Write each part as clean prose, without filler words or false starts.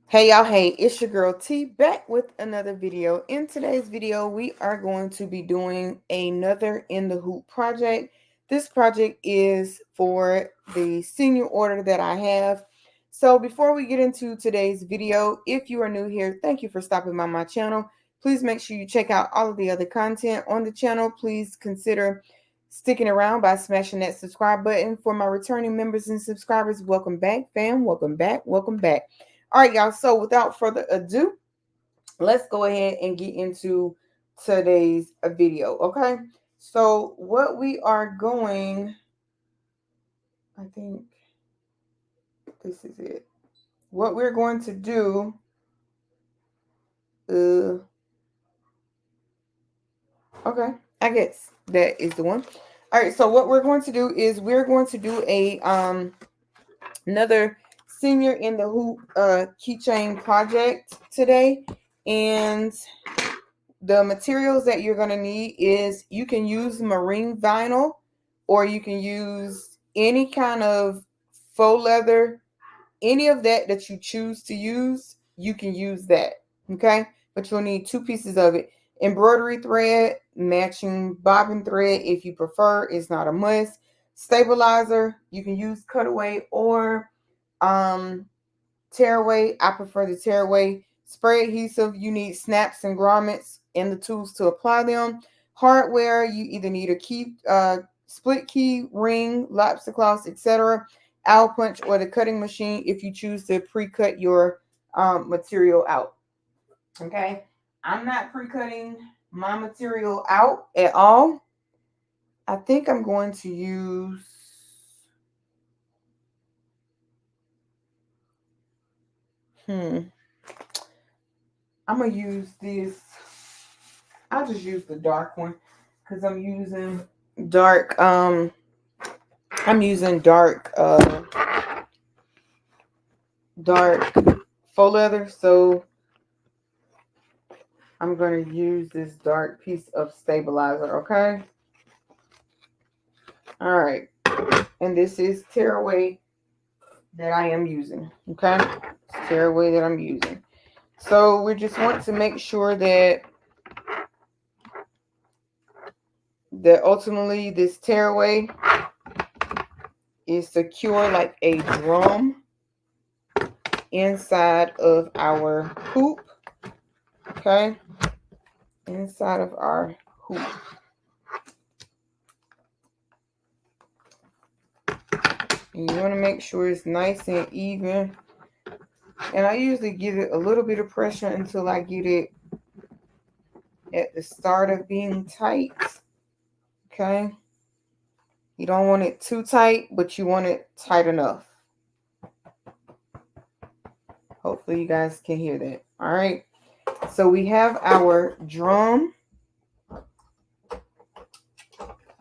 Hey y'all, hey, it's your girl T back with another video. In today's video, we are going to be doing another in the hoop project. This project is for the senior order that I have. So before we get into today's video, if you are new here, thank you for stopping by my channel. Please make sure you check out all of the other content on the channel. Please consider sticking around by smashing that subscribe button. For my returning members and subscribers, welcome back, fam. Welcome back. Welcome back. All right, y'all. So without further ado, let's go ahead and get into today's video. Okay. So what we are going, I think this is it. What we're going to do, okay, I guess that is the one. All right. So what we're going to do is we're going to do a another senior in the hoop keychain project today, and the materials that you're going to need is you can use marine vinyl, or you can use any kind of faux leather, any of that you choose to use, you can use that. Okay, but you'll need two pieces of it: embroidery thread, matching bobbin thread if you prefer, it's not a must. Stabilizer, you can use cutaway or tearaway. I prefer the tearaway. Spray adhesive, you need snaps and grommets and the tools to apply them. Hardware, you either need a key, split key, ring, lobster claws, etc. Owl punch or the cutting machine if you choose to pre-cut your material out. Okay, I'm not pre-cutting my material out at all. I think I'm going to use I'm gonna use this. I'll just use the dark one because I'm using dark. I'm using dark faux leather. So I'm gonna use this dark piece of stabilizer. Okay. All right. And this is tearaway that I am using. Okay. It's tearaway that I'm using. So we just want to make sure that ultimately this tearaway is secure like a drum inside of our hoop. Okay, inside of our hoop. And you want to make sure it's nice and even. And I usually give it a little bit of pressure until I get it at the start of being tight. Okay, you don't want it too tight, but you want it tight enough. Hopefully you guys can hear that. All right, so we have our drum.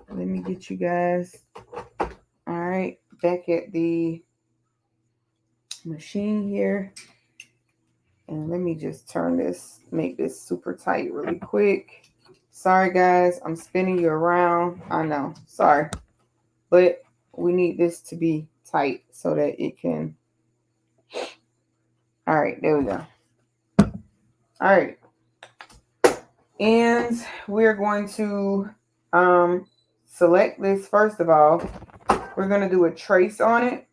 Let me get you guys, all right, back at the machine here. And let me just turn this, make this super tight really quick. Sorry guys, I'm spinning you around. I know, sorry. But we need this to be tight so that it can. All right, there we go. All right. And we're going to select this first of all. We're going to do a trace on it.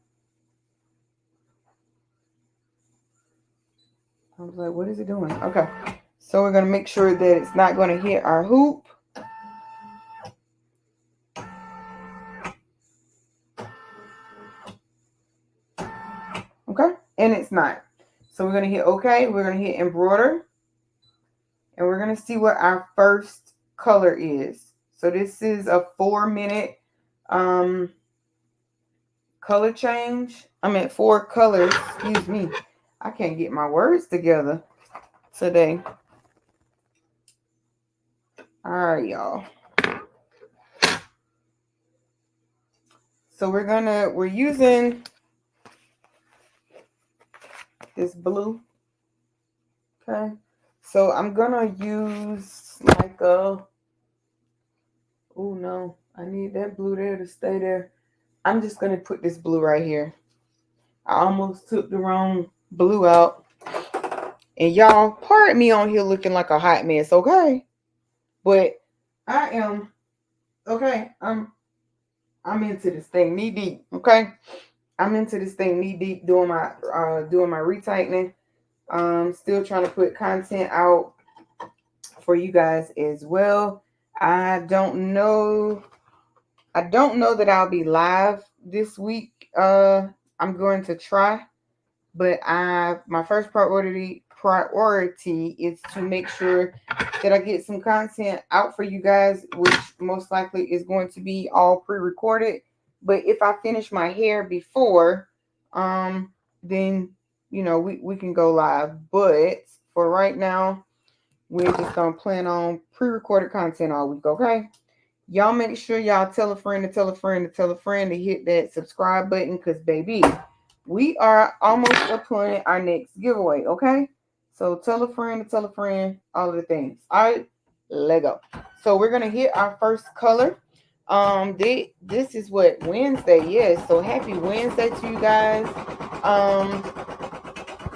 I was like, what is it doing? Okay. So we're going to make sure that it's not going to hit our hoop. Okay. And it's not. So we're going to hit OK. We're going to hit embroider. And we're going to see what our first color is. So this is a 4-minute color change. I'm at 4 colors. Excuse me. I can't get my words together today. All right, y'all. So we're using this blue. Okay. So I'm gonna use like a, oh no, I need that blue there to stay there. I'm just gonna put this blue right here. I almost took the wrong blue out. And y'all, pardon me on here looking like a hot mess, okay? But I am okay. I'm into this thing knee deep, okay? I'm into this thing knee deep doing my retightening. Still trying to put content out for you guys as well. I don't know. I don't know that I'll be live this week. I'm going to try, but my first priority is to make sure that I get some content out for you guys, which most likely is going to be all pre-recorded. But if I finish my hair before, then we can go live. But for right now, we're just gonna plan on pre-recorded content all week, okay? Y'all make sure y'all tell a friend to tell a friend to tell a friend to hit that subscribe button, because baby, we are almost upon our next giveaway, okay? So tell a friend to tell a friend, all of the things. All right, let go. So we're gonna hit our first color. This is what, Wednesday, yes. So happy Wednesday to you guys.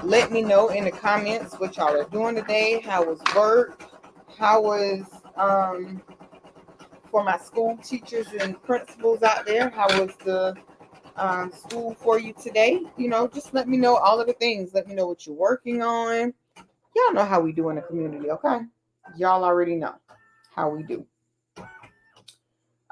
Let me know in the comments what y'all are doing today. How was work? How was for my school teachers and principals out there? How was the school for you today? Just let me know all of the things. Let me know what you're working on. Y'all know how we do in the community, okay? Y'all already know how we do.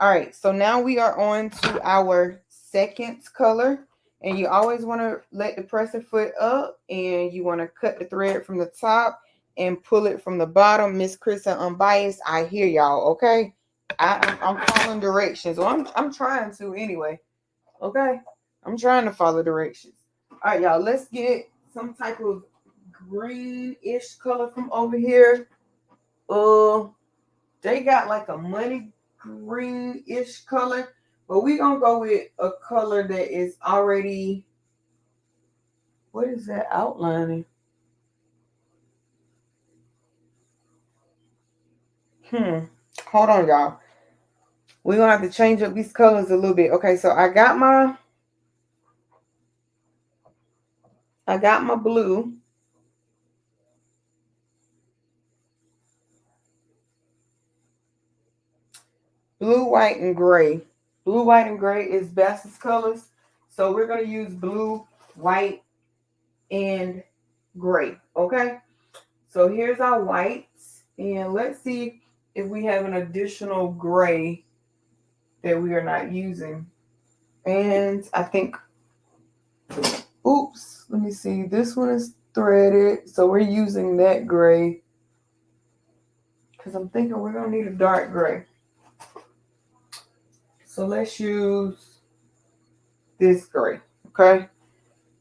All right, so now we are on to our second color. And you always want to let the presser foot up, and you want to cut the thread from the top and pull it from the bottom. Miss Krista Unbiased, I hear y'all, okay? I'm following directions. Well, I'm trying to anyway. Okay? I'm trying to follow directions. All right, y'all. Let's get some type of greenish color from over here. They got like a money greenish color, but we're gonna go with a color that is already. What is that outlining? Hold on, y'all. We're gonna have to change up these colors a little bit. Okay, so I got my blue. Blue, white, and gray. Blue, white, and gray is Bass's colors. So we're going to use blue, white, and gray. Okay? So here's our whites. And let's see if we have an additional gray that we are not using. And I think, oops, let me see. This one is threaded. So we're using that gray, because I'm thinking we're going to need a dark gray. So let's use this gray, okay?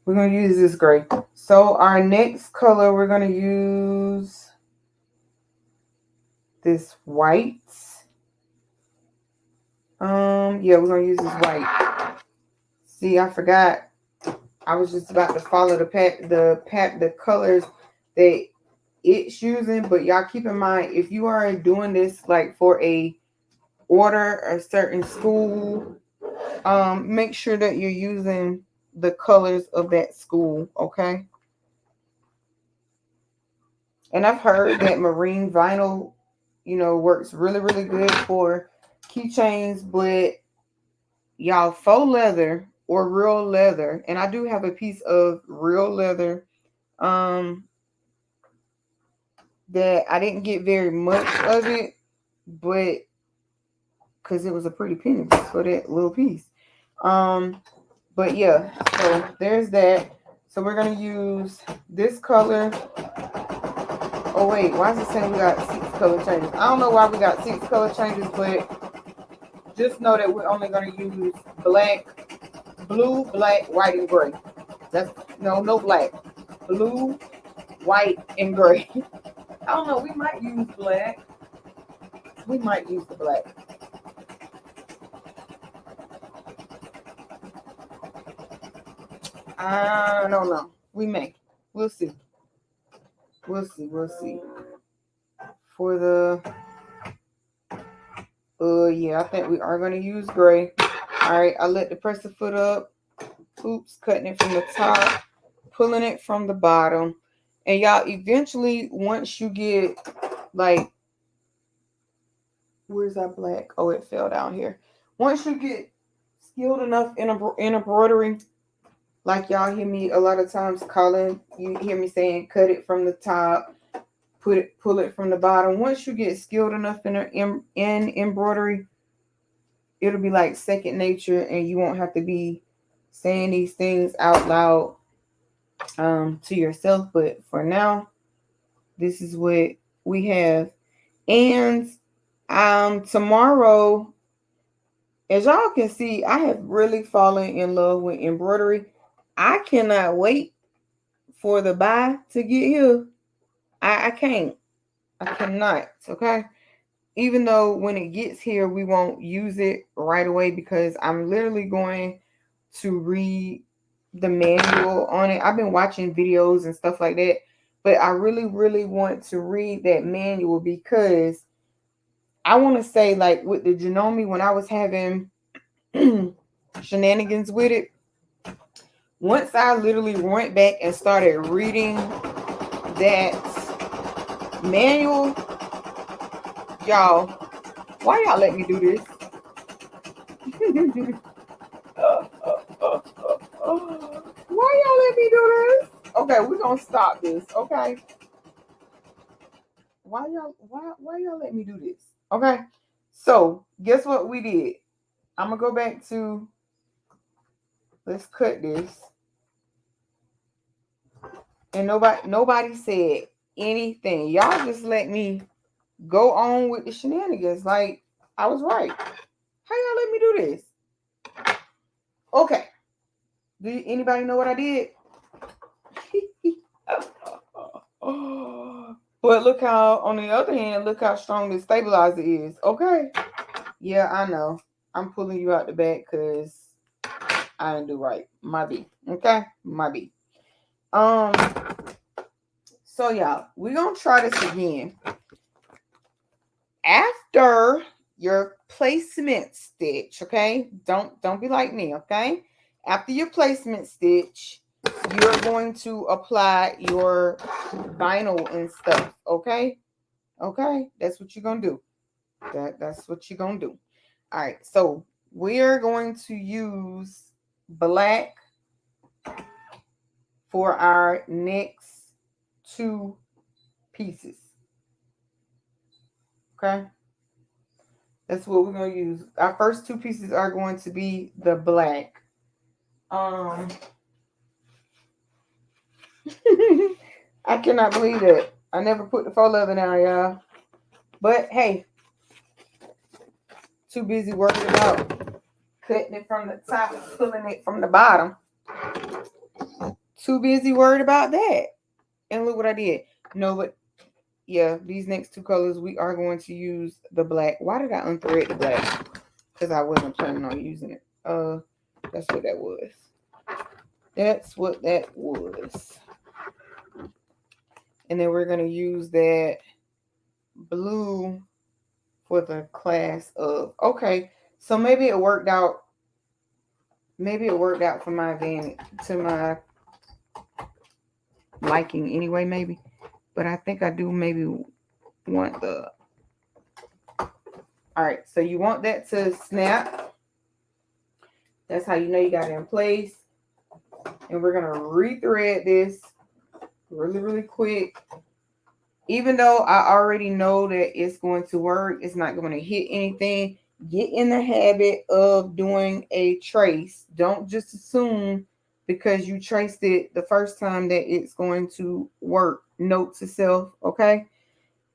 We're going to use this gray. So our next color, we're going to use this white. Yeah, we're going to use this white. See, I forgot. I was just about to follow the colors that it's using, but y'all keep in mind, if you are doing this like for a certain school, make sure that you're using the colors of that school, okay? And I've heard that marine vinyl, works really, really good for keychains, but y'all, faux leather or real leather, and I do have a piece of real leather that I didn't get very much of it, but because it was a pretty penny just for that little piece. But yeah, so there's that. So we're gonna use this color. Oh wait, why is it saying we got 6 color changes? I don't know why we got 6 color changes, but just know that we're only gonna use black, blue, black, white, and gray. That's no black. Blue, white, and gray. I don't know, we might use black. We might use the black. I don't know. We may. We'll see. We'll see. For the yeah, I think we are gonna use gray. Alright, I let the presser foot up. Oops, cutting it from the top, pulling it from the bottom. And y'all, eventually, once you get like, where's that black? Oh, it fell down here. Once you get skilled enough in embroidery, like y'all hear me a lot of times calling, you hear me saying, cut it from the top, pull it from the bottom. Once you get skilled enough in embroidery, it'll be like second nature, and you won't have to be saying these things out loud to yourself. But for now, this is what we have. And tomorrow, as y'all can see, I have really fallen in love with embroidery. I cannot wait for the buy to get here. I can't. I cannot. Okay. Even though when it gets here, we won't use it right away because I'm literally going to read the manual on it. I've been watching videos and stuff like that, but I really, really want to read that manual because I want to say, like with the Janome, when I was having shenanigans with it, once I literally went back and started reading that manual, y'all, why y'all let me do this? Why y'all let me do this? Okay, we're gonna stop this. Okay. Why y'all let me do this? Okay. So guess what we did? I'm gonna go back to, let's cut this. And nobody said anything. Y'all just let me go on with the shenanigans. Like I was right. How y'all let me do this? Okay. Do anybody know what I did? But look how, on the other hand, look how strong the stabilizer is. Okay. Yeah, I know. I'm pulling you out the back because I didn't do right. My B. Okay? My B. So y'all, we're gonna try this again. After your placement stitch, okay? Don't be like me, okay? After your placement stitch, you're going to apply your vinyl and stuff, okay? Okay, that's what you're gonna do. That's what you're gonna do. All right, so we're going to use black for our next two pieces. Okay, that's what we're gonna use. Our first two pieces are going to be the black. I cannot believe that. I never put the faux leather down, y'all. But hey, too busy worrying about cutting it from the top and pulling it from the bottom. Too busy worried about that. And look what I did. No, but yeah, these next two colors, we are going to use the black. Why did I unthread the black? Because I wasn't planning on using it. That's what that was. That's what that was. And then we're going to use that blue for the class of. Okay, so maybe it worked out. Maybe it worked out for my advantage, to my liking anyway, maybe. But I think I do maybe want the. All right, so you want that to snap. That's how you know you got it in place. And we're going to rethread this really, really quick. Even though I already know that it's going to work, it's not going to hit anything. Get in the habit of doing a trace. Don't just assume because you traced it the first time that it's going to work. Note to self, okay?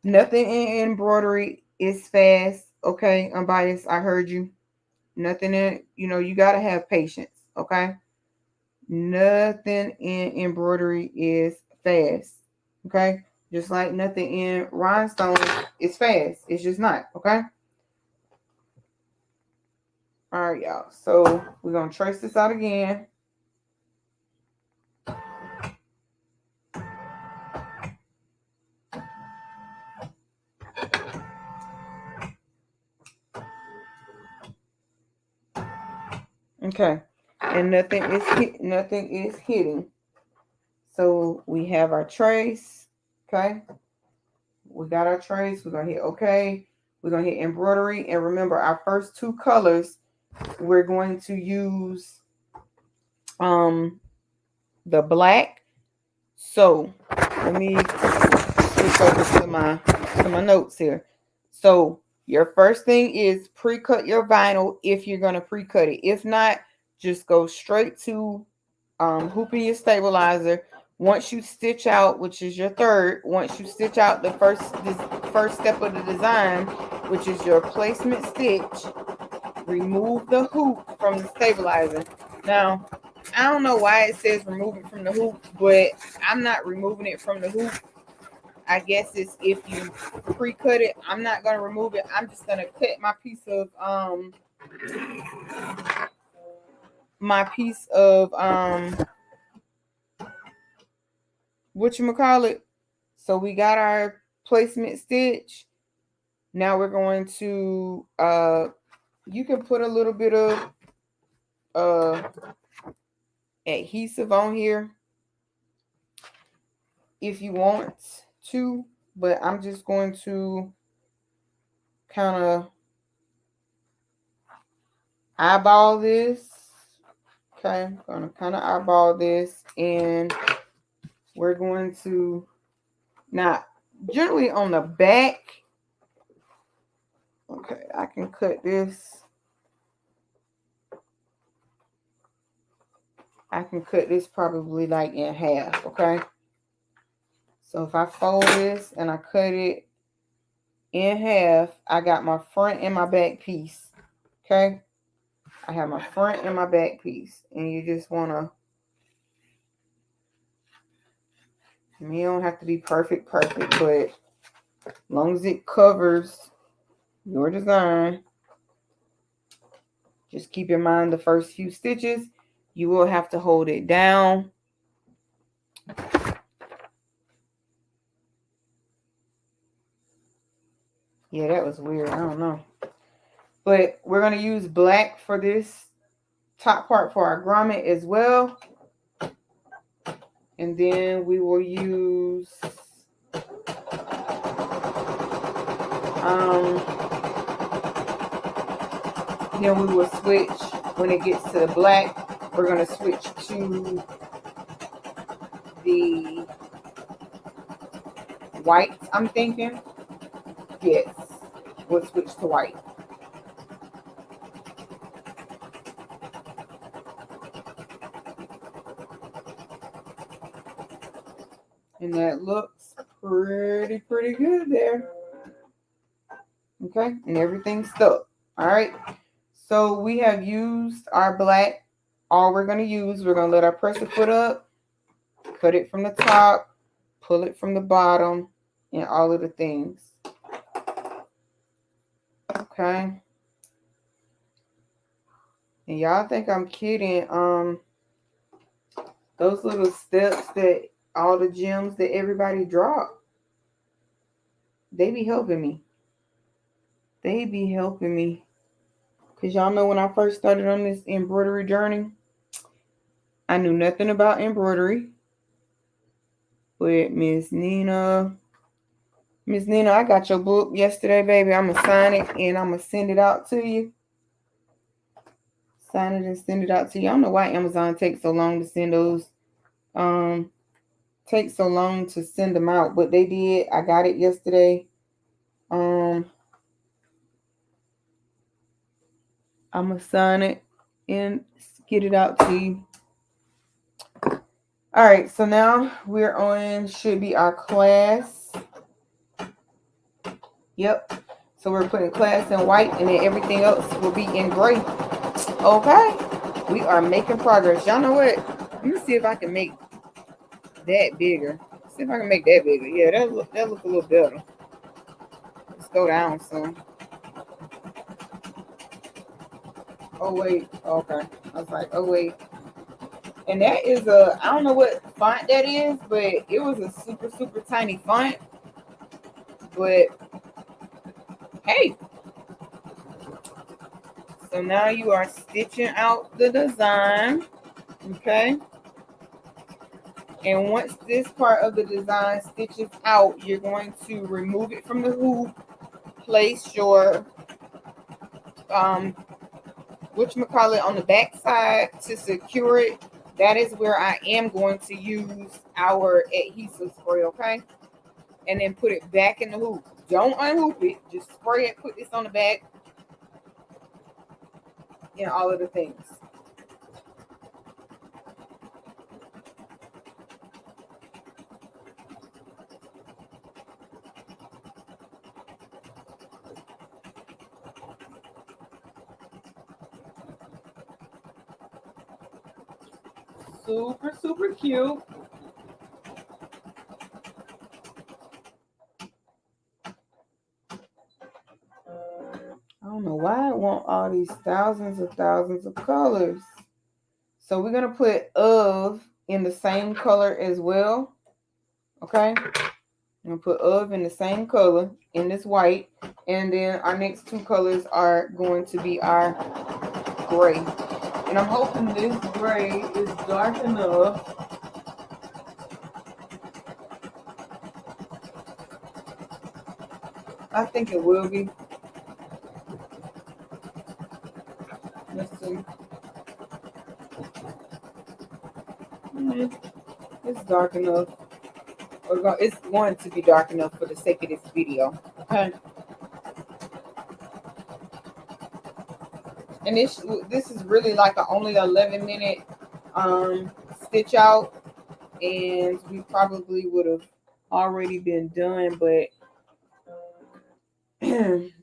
Nothing in embroidery is fast, okay? Unbiased, I heard you. Nothing in, you got to have patience, okay? Nothing in embroidery is fast, okay? Just like nothing in rhinestones is fast. It's just not, okay? All right, y'all. So we're going to trace this out again. Okay. And nothing is hitting. So we have our trace. Okay. We got our trace. We're going to hit OK. We're going to hit embroidery. And remember, our first two colors, we're going to use the black. So let me switch over to my notes here. So your first thing is pre-cut your vinyl if you're going to pre-cut it. If not, just go straight to hooping your stabilizer. Once you stitch out, which is your third, once you stitch out the first step of the design, which is your placement stitch, remove the hoop from the stabilizer. Now, I don't know why it says remove it from the hoop, but I'm not removing it from the hoop. I guess it's if you pre-cut it. I'm not gonna remove it. I'm just gonna cut my piece of whatchamacallit. So we got our placement stitch. Now we're going to you can put a little bit of adhesive on here if you want to, but I'm just going to kind of eyeball this. Okay, I'm going to kind of eyeball this, and we're going to, now, generally on the back, okay, I can cut this. I can cut this probably like in half, okay? So if I fold this and I cut it in half, I got my front and my back piece, okay? I have my front and my back piece, and you just want to, you don't have to be perfect, but as long as it covers your design, just keep in mind the first few stitches, you will have to hold it down. Yeah, that was weird. I don't know. But we're going to use black for this top part for our grommet as well. And then we will use then we will switch when it gets to the black. We're going to switch to the white, I'm thinking. Yes, we'll switch to white. And that looks pretty good there. Okay, and everything's stuck. All right, so we have used our black. All we're going to use, we're going to let our presser foot up, cut it from the top, pull it from the bottom, and all of the things. Okay. And y'all think I'm kidding. Those little steps that all the gems that everybody drop, they be helping me. They be helping me. Because y'all know when I first started on this embroidery journey, I knew nothing about embroidery. But Miss Nina, I got your book yesterday, baby. I'm going to sign it and I'm going to send it out to you. Sign it and send it out to you. I don't know why Amazon takes so long to send those. Takes so long to send them out, but they did. I got it yesterday. I'm going to sign it and get it out to you. All right, so now we're on, should be our class. Yep. So we're putting class in white, and then everything else will be in gray. Okay. We are making progress. Y'all know what? Let me see if I can make that bigger. See if I can make that bigger. Yeah, that look a little better. Let's go down some. Oh wait. Okay. I was like, oh wait. And that is I don't know what font that is, but it was a super tiny font. But hey. So now you are stitching out the design. Okay. And once this part of the design stitches out, you're going to remove it from the hoop, place your whatchamacallit on the back side to secure it. That is where I am going to use our adhesive spray, okay? And then put it back in the hoop. Don't unhoop it, just spray it, put this on the back, and all of the things. Super, super cute. I don't know why I want all these thousands of colors. So we're going to put of in the same color as well. Okay. I'm going to put of in the same color in this white. And then our next two colors are going to be our gray. And I'm hoping this gray is dark enough. I think it will be. Let's see. It's dark enough. It's going to be dark enough for the sake of this video. Okay. And this is really like a only 11-minute stitch out, and we probably would have already been done, but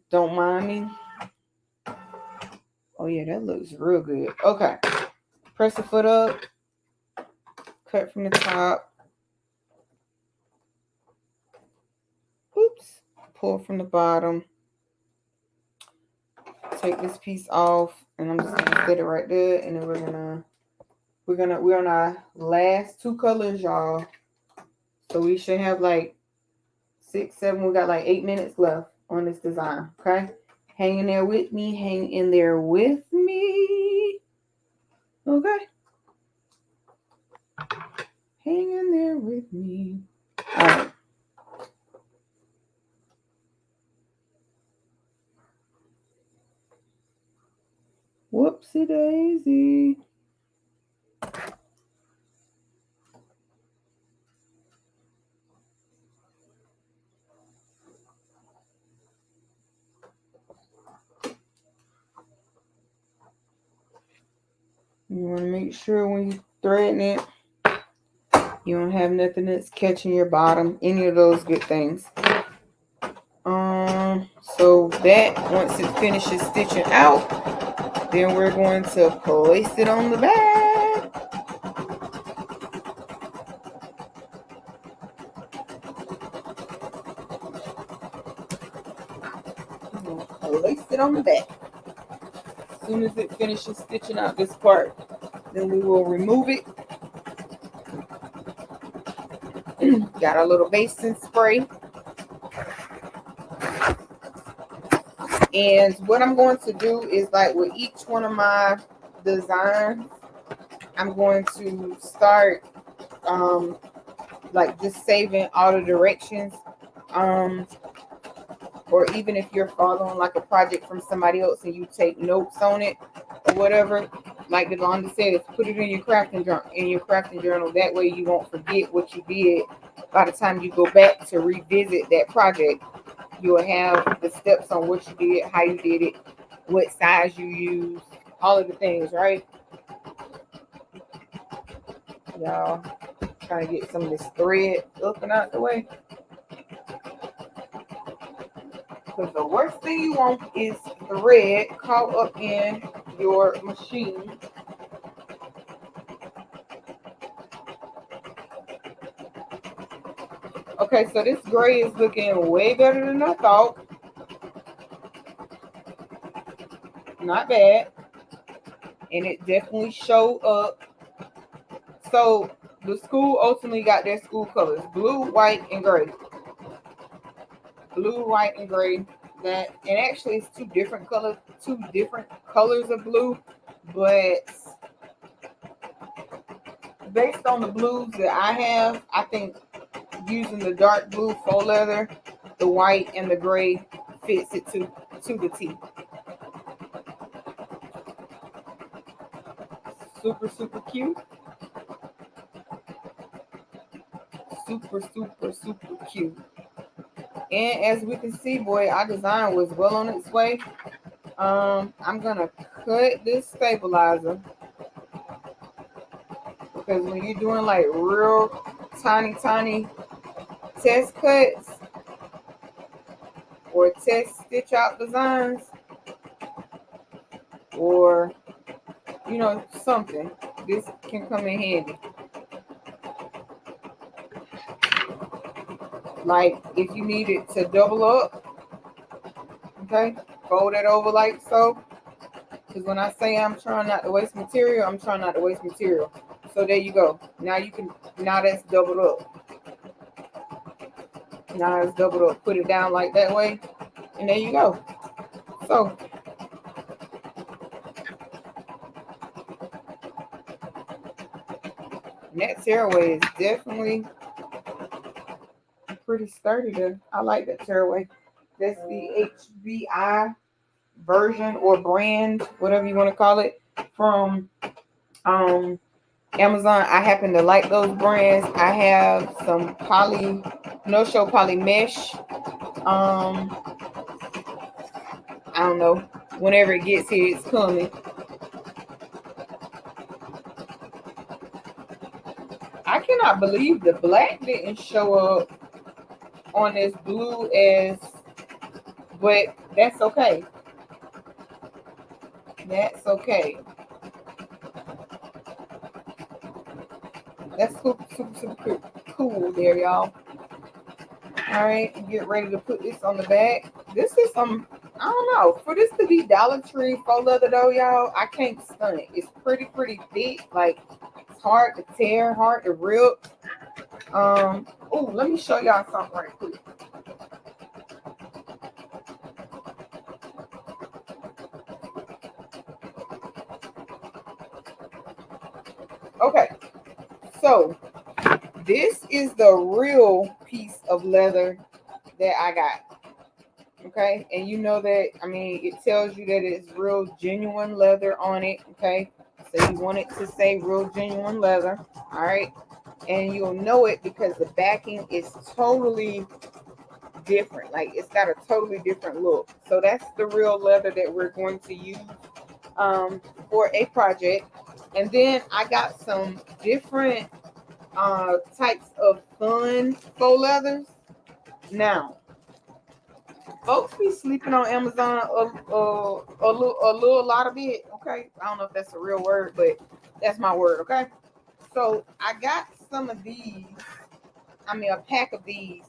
don't mind me. Oh yeah, that looks real good. Okay, press the foot up, cut from the top, oops, pull from the bottom, take this piece off, and I'm just gonna set it right there, and then we're on our last two colors, y'all. So we should have like 6, 7, we got like 8 minutes left on this design. Okay, hang in there with me, hang in there with me. Okay, hang in there with me. All right. Whoopsie daisy. You want to make sure when you're threading it, you don't have nothing that's catching your bottom, any of those good things. So that once it finishes stitching out, then we're going to place it on the back. Place it on the back. As soon as it finishes stitching out this part, then we will remove it. Got our little basting spray. And what I'm going to do is, like with each one of my designs, I'm going to start like just saving all the directions. Or even if you're following like a project from somebody else and you take notes on it or whatever, like Devonda said, put it in your crafting journal. That way you won't forget what you did. By the time you go back to revisit that project, you'll have the steps on what you did, how you did it, what size you used, all of the things, right? Y'all trying to get some of this thread up and out the way. Because the worst thing you want is thread caught up in your machine. Okay, so this gray is looking way better than I thought. Not bad. And it definitely showed up. So the school ultimately got their school colors: blue, white, and gray. Blue, white, and gray. That, and actually it's two different colors of blue, but based on the blues that I have, I think using the dark blue faux leather, the white and the gray fits it to the T. Super, super cute. Super, super, super cute. And as we can see, boy, our design was well on its way. I'm gonna cut this stabilizer because when you're doing like real tiny test cuts or test stitch out designs, or something, this can come in handy. Like if you need it to double up, okay, fold it over like so. Because when I say I'm trying not to waste material, I'm trying not to waste material. So there you go. Now that's doubled up. Now it's doubled up. Put it down like that way. And there you go. So that tearaway is definitely pretty sturdy there. I like that tearaway. That's the HBI version or brand, whatever you want to call it, from Amazon. I happen to like those brands. I have some poly, no show poly mesh. I don't know. Whenever it gets here, it's coming. I cannot believe the black didn't show up on this blue but that's okay. That's okay. That's super, super, super cool there, y'all. All right, get ready to put this on the back. This is I don't know. For this to be Dollar Tree faux leather though, y'all, I can't stunt it. It's pretty thick. Like, it's hard to tear, hard to rip. Oh, let me show y'all something right quick. Okay, so this is the real piece of leather that I got. Okay, and you know that, I mean, it tells you that it's real genuine leather on it. Okay, so you want it to say real genuine leather. All right, and you'll know it because the backing is totally different. Like, it's got a totally different look. So that's the real leather that we're going to use for a project. And then I got some different types of fun faux leathers. Now, folks be sleeping on Amazon a little lot of it. Okay, I don't know if that's a real word, but that's my word. Okay, so I got some of these. I mean, a pack of these.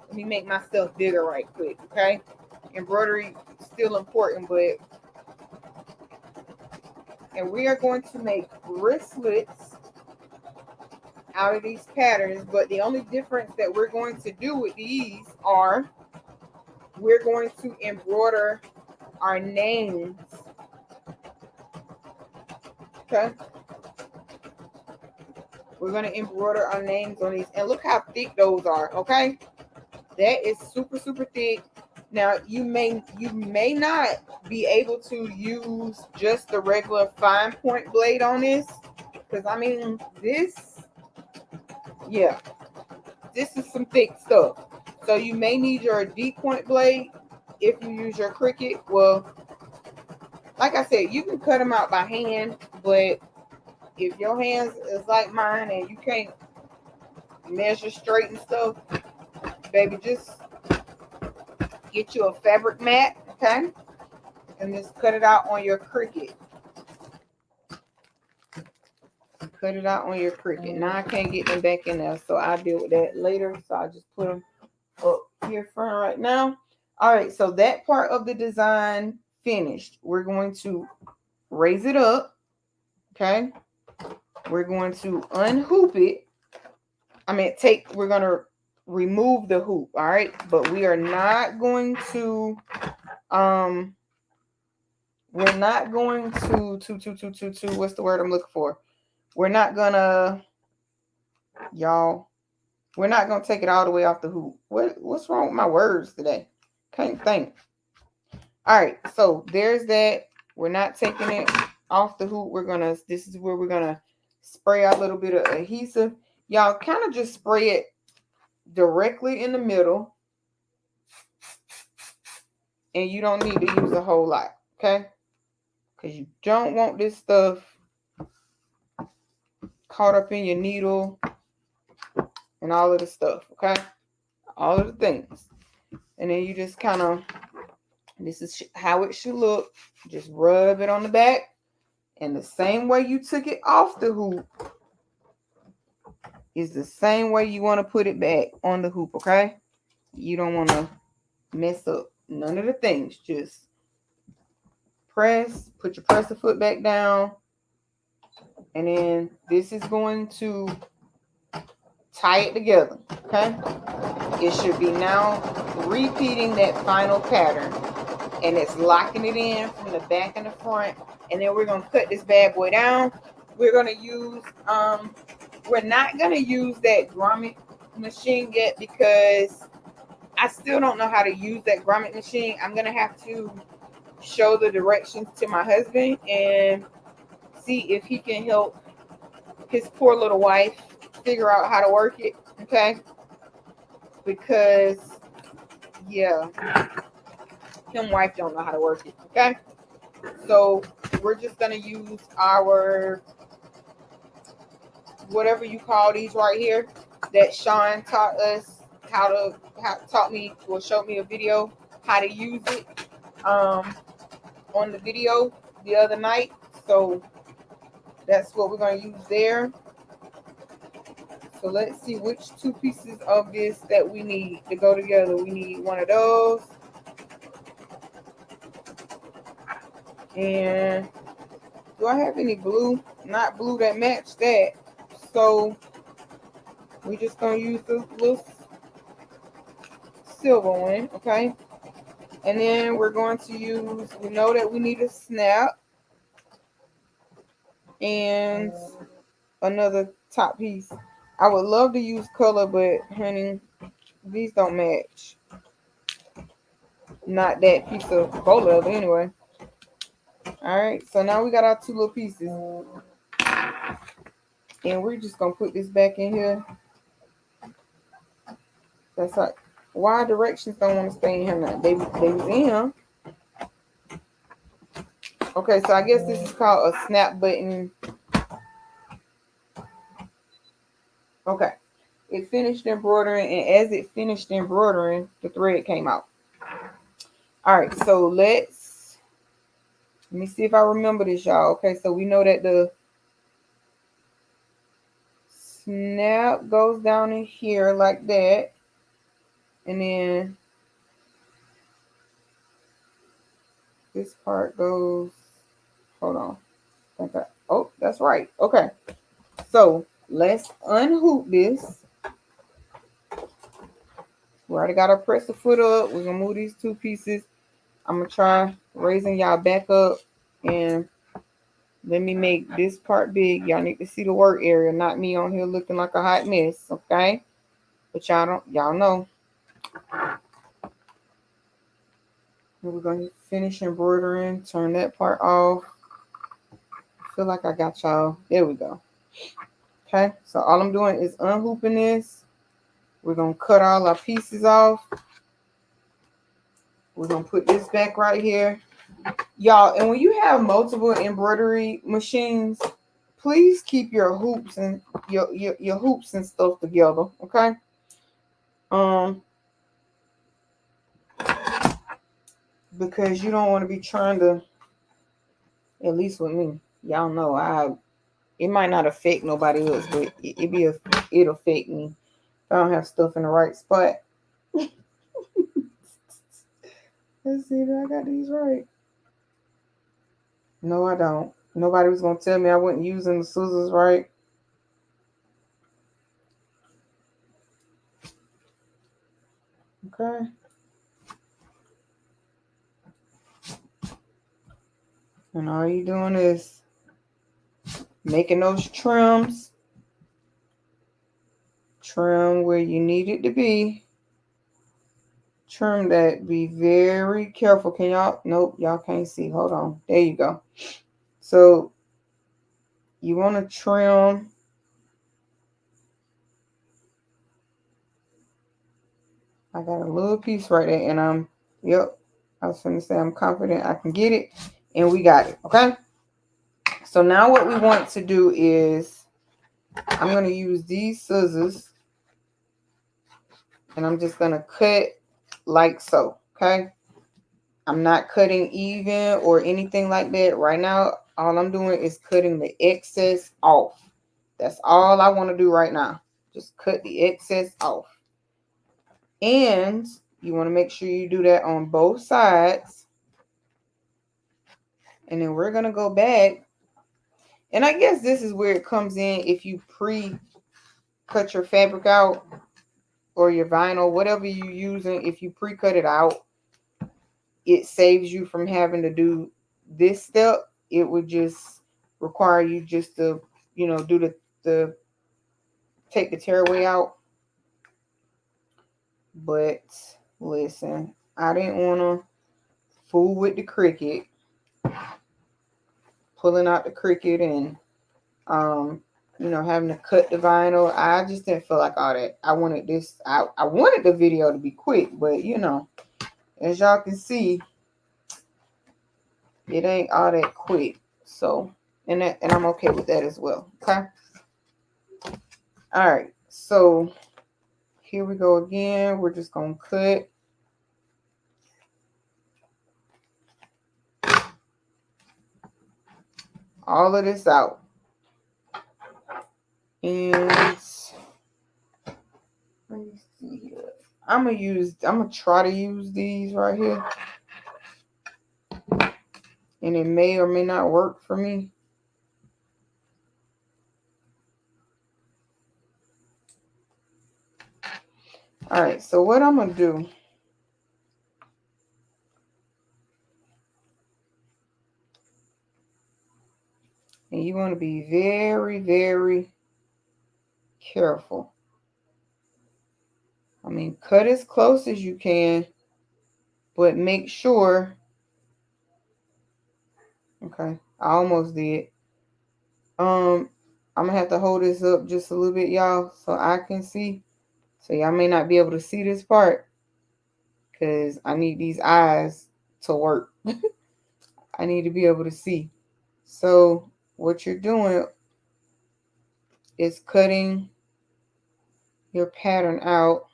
Let me make myself bigger right quick. Okay, embroidery still important, but and we are going to make wristlets out of these patterns. But the only difference that we're going to do with these are we're going to embroider our names. Okay, we're going to embroider our names on these, and look how thick those are. Okay, that is super thick. Now you may not be able to use just the regular fine point blade on this, because I mean this is some thick stuff. So you may need your deep point blade if you use your Cricut. Well, like I said, you can cut them out by hand, but if your hands is like mine and you can't measure straight and stuff, baby, just get you a fabric mat, okay? And just cut it out on your Cricut. Cut it out on your Cricut. Now I can't get them back in there, so I'll deal with that later. So I just put them up here front right now. All right, so that part of the design finished. We're going to raise it up, okay? We're going to unhoop it. We're going to remove the hoop, all right? But we are not going to, we're not going to, what's the word I'm looking for? we're not gonna, y'all, we're not gonna take it all the way off the hoop. What's wrong with my words today? Can't think. All right, so there's that. We're not taking it off the hoop. This is where we're gonna spray a little bit of adhesive. Y'all kind of just spray it directly in the middle, and you don't need to use a whole lot, okay? Because you don't want this stuff caught up in your needle and all of the stuff, okay? All of the things. And then you just kind of, this is how it should look. Just rub it on the back. And the same way you took it off the hoop is the same way you want to put it back on the hoop, okay? You don't want to mess up none of the things. Just press, put your presser foot back down. And then this is going to tie it together, okay? It should be now repeating that final pattern. And it's locking it in from the back and the front. And then we're going to cut this bad boy down. We're going to use, we're not going to use that grommet machine yet because I still don't know how to use that grommet machine. I'm going to have to show the directions to my husband and see if he can help his poor little wife figure out how to work it, okay? Because, yeah, him wife don't know how to work it, okay? So we're just going to use our, whatever you call these right here, that Sean taught us showed me a video how to use it on the video the other night. So that's what we're going to use there. So let's see which two pieces of this that we need to go together. We need one of those. And do I have any blue? Not blue that match that. So we're just going to use this little silver one, okay? And then we're going to use, we know that we need a snap and another top piece. I would love to use color, but honey, these don't match. Not that piece of faux leather anyway. Alright, so now we got our two little pieces. And we're just going to put this back in here. That's like, why directions don't want to stay in here now? They was in here. Okay, so I guess this is called a snap button. Okay. It finished embroidering, and as it finished embroidering, the thread came out. All right, so let me see if I remember this, y'all. Okay, so we know that the snap goes down in here like that. And then this part goes, hold on. Oh, that's right. Okay, so let's unhoop this. We already got our presser foot up. We're going to move these two pieces. I'm going to try raising y'all back up and let me make this part big. Y'all need to see the work area, not me on here looking like a hot mess, okay? But y'all know. We're going to finish embroidering, turn that part off. I feel like I got y'all. There we go. Okay, so all I'm doing is unhooping this. We're going to cut all our pieces off. We're going to put this back right here. Y'all, and when you have multiple embroidery machines, please keep your hoops and your hoops and stuff together, okay? Because you don't want to be trying to, at least with me, y'all know it might not affect nobody else, but it'll affect me if I don't have stuff in the right spot. Let's see if I got these right. No, I don't. Nobody was gonna tell me I wasn't using the scissors right. Okay. And all you doing is making those trims. Trim where you need it to be. Trim that. Be very careful. Can y'all? Nope, y'all can't see. Hold on. There you go. So you want to trim. I got a little piece right there, and yep, I was going to say I'm confident I can get it, and we got it, okay? So now what we want to do is, I'm going to use these scissors, and I'm just going to cut like so, okay? I'm not cutting even or anything like that. Right now, all I'm doing is cutting the excess off. That's all I want to do right now. Just cut the excess off. And you want to make sure you do that on both sides. And then we're going to go back. And I guess this is where it comes in if you pre-cut your fabric out or your vinyl, whatever you're using. If you pre-cut it out, it saves you from having to do this step. It would just require you just to, do the take the tearaway out. But listen, I didn't want to fool with the Cricut, pulling out the Cricut and having to cut the vinyl. I just didn't feel like all that. I wanted this. I wanted the video to be quick, but as y'all can see, it ain't all that quick. So, and I'm okay with that as well. Okay. All right. So here we go again. We're just gonna cut all of this out. And let me see here. I'm gonna try to use these right here. And it may or may not work for me. All right, so what I'm gonna do, and you want to be very, very careful. I mean, cut as close as you can, but make sure. Okay, I almost did. I'm gonna have to hold this up just a little bit, y'all, so I can see. So y'all may not be able to see this part because I need these eyes to work. I need to be able to see. So what you're doing is cutting your pattern out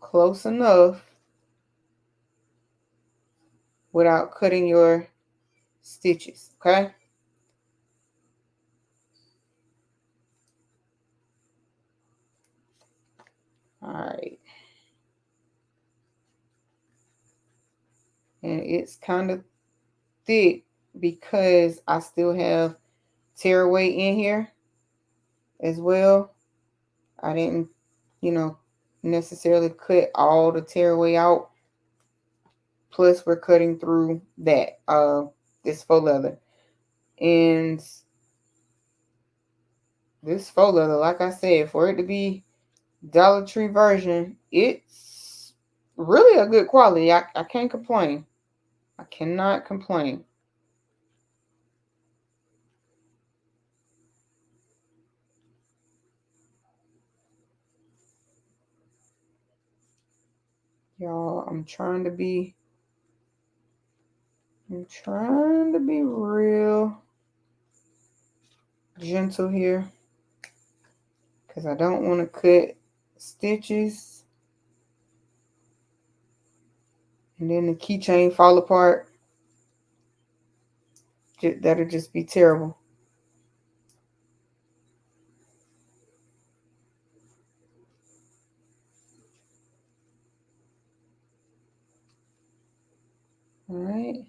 close enough without cutting your stitches, okay? All right. And it's kind of thick because I still have tearaway in here as well. I didn't, necessarily cut all the tearaway out. Plus we're cutting through that, this faux leather. And this faux leather, like I said, for it to be Dollar Tree version, it's really a good quality. I can't complain. I cannot complain. Y'all, I'm trying to be real gentle here because I don't want to cut stitches and then the keychain fall apart. That'll just be terrible. All right.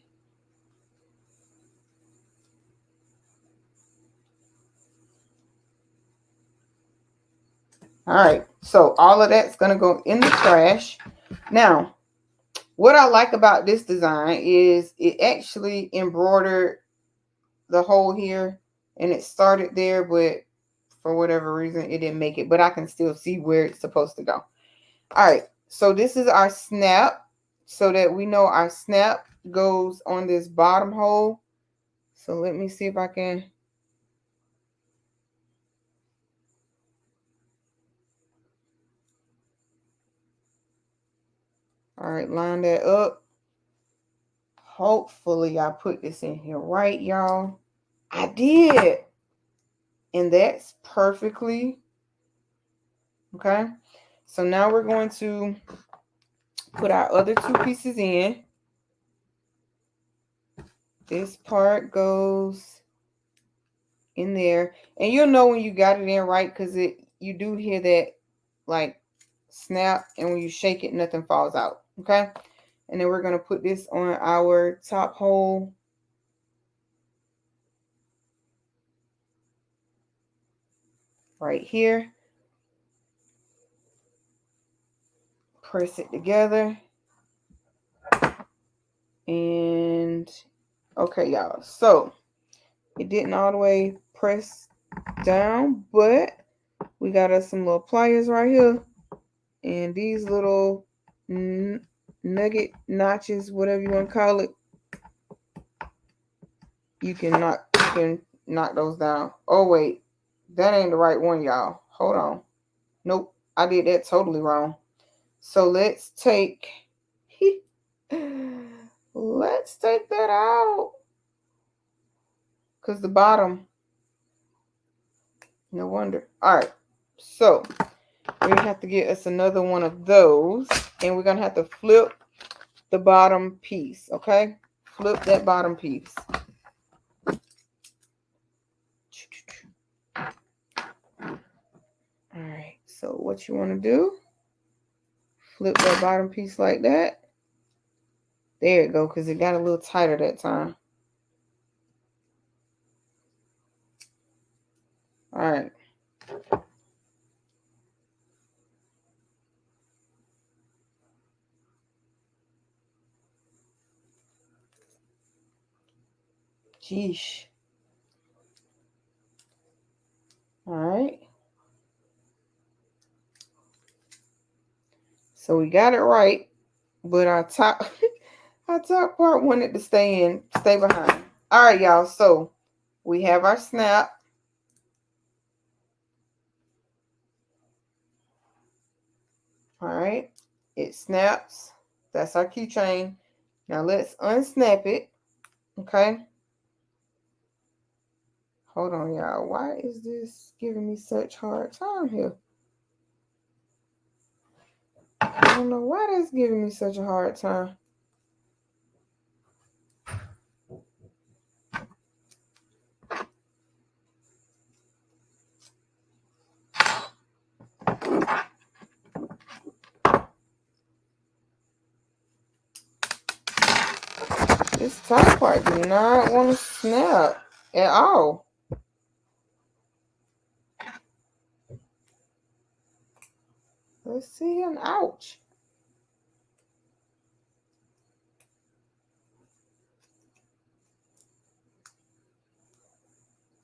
All right. So all of that's going to go in the trash. Now, What I like about this design is it actually embroidered the hole here, and it started there, but for whatever reason it didn't make it, but I can still see where it's supposed to go. All right, so this is our snap, so that we know our snap goes on this bottom hole. So let me see if I can. All right, line that up. Hopefully I put this in here right, y'all. I did. And that's perfectly okay. So now we're going to put our other two pieces in. This part goes in there, and you'll know when you got it in right, because you do hear that like snap, and when you shake it, nothing falls out. Okay, and then we're going to put this on our top hole. Right here. Press it together. And okay, y'all, so it didn't all the way press down, but we got us some little pliers right here, and these little nugget notches, whatever you want to call it, you can knock those down. Oh wait, that ain't the right one, y'all. Hold on. Nope, I did that totally wrong. So let's take let's take that out, because the bottom, no wonder. All right, so we have to get us another one of those, and we're gonna have to flip the bottom piece. Okay, flip that bottom piece. All right, so what you want to do, flip that bottom piece like that. There you go, because it got a little tighter that time. All right. Sheesh. All right. So we got it right, but our top our top part wanted to stay behind. All right, y'all. So we have our snap. All right. It snaps. That's our keychain. Now let's unsnap it. Okay. Hold on, y'all. Why is this giving me such hard time here? I don't know why that's giving me such a hard time. This top part do not want to snap at all. Let's see, and ouch.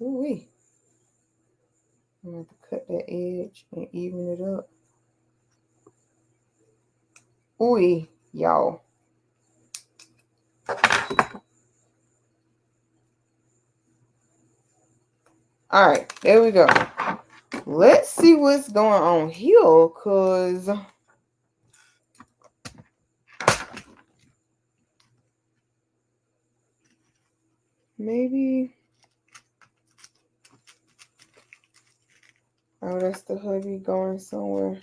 Ooh-wee. I'm going to have to cut that edge and even it up. Ooh-wee, y'all. All right, there we go. Let's see what's going on here, because maybe... Oh, that's the hubby going somewhere.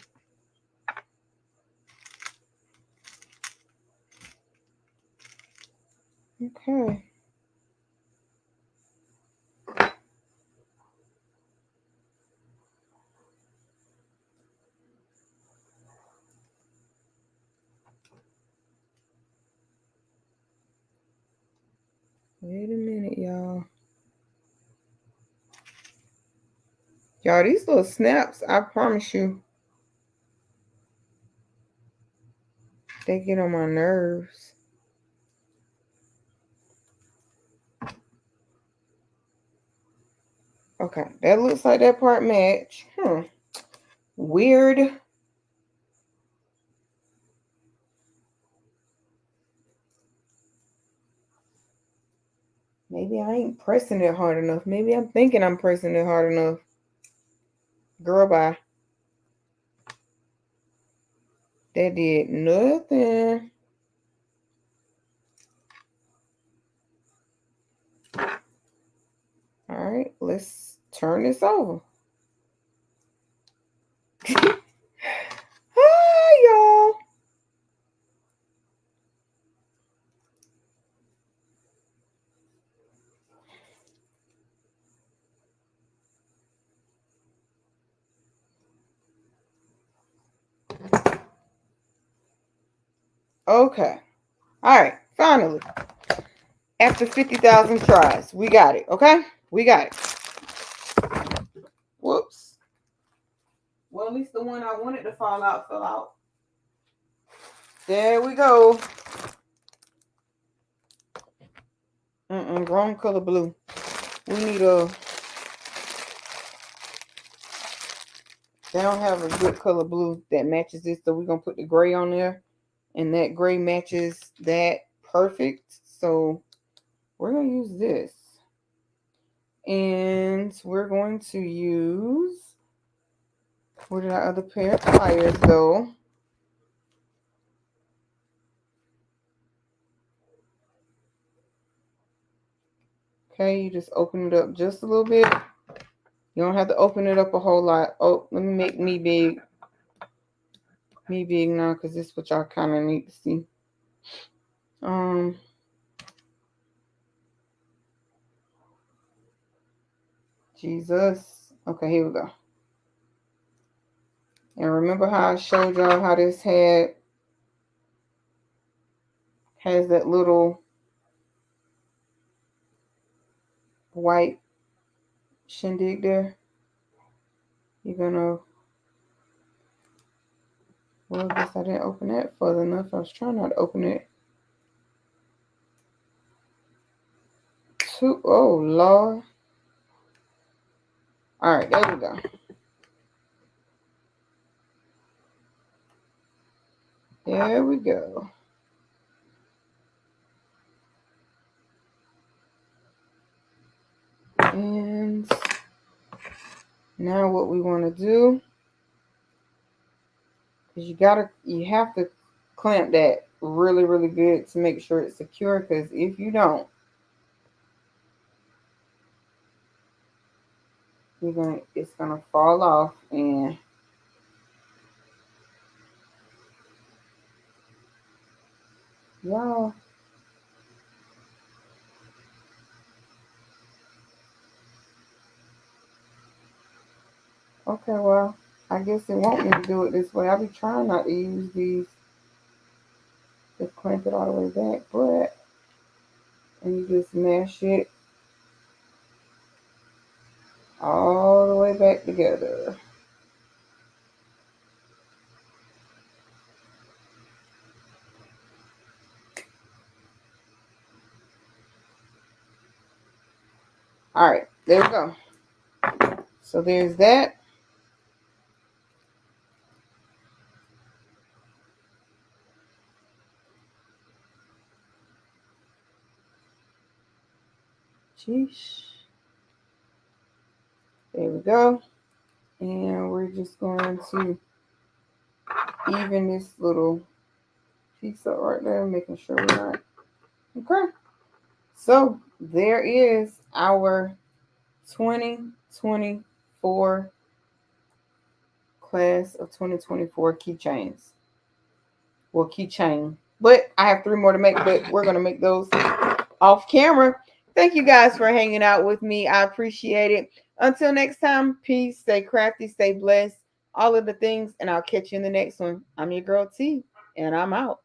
Okay. Wait a minute, y'all. Y'all, these little snaps, I promise you. They get on my nerves. Okay, that looks like that part match. Weird. Maybe I ain't pressing it hard enough. Maybe I'm thinking I'm pressing it hard enough. Girl, bye. That did nothing. All right, let's turn this over. Hi, y'all. Okay. All right, finally. After 50,000 tries, we got it, okay? We got it. Whoops. Well, at least the one I wanted to fall out fell out. There we go. Wrong color blue. We need a... They don't have a good color blue that matches this, so we're going to put the gray on there. And that gray matches that perfect. So we're going to use this. And we're going to use... Where did our other pair of pliers go? Okay, you just open it up just a little bit. You don't have to open it up a whole lot. Oh, let me make me big. Me big now, because this is what y'all kind of need to see. Jesus. Okay, here we go. And remember how I showed y'all how this has that little white shindig there? You're gonna... Well, I guess I didn't open that further enough. I was trying not to open it. Oh, Lord. All right, there we go. There we go. And now what we want to do is you have to clamp that really, really good to make sure it's secure, because if you don't, it's gonna fall off. And y'all, okay, well, I guess it want me to do it this way. I be trying not to use these to clamp it all the way back, but... And you just mash it all the way back together. All right, there we go. So there's that. Sheesh. There we go. And we're just going to even this little piece up right there, making sure we're not... Okay. So there is our 2024 class of 2024 keychains. Well, keychain. But I have 3 more to make, but we're going to make those off camera. Thank you guys for hanging out with me. I appreciate it. Until next time, peace, stay crafty, stay blessed, all of the things, and I'll catch you in the next one. I'm your girl T, and I'm out.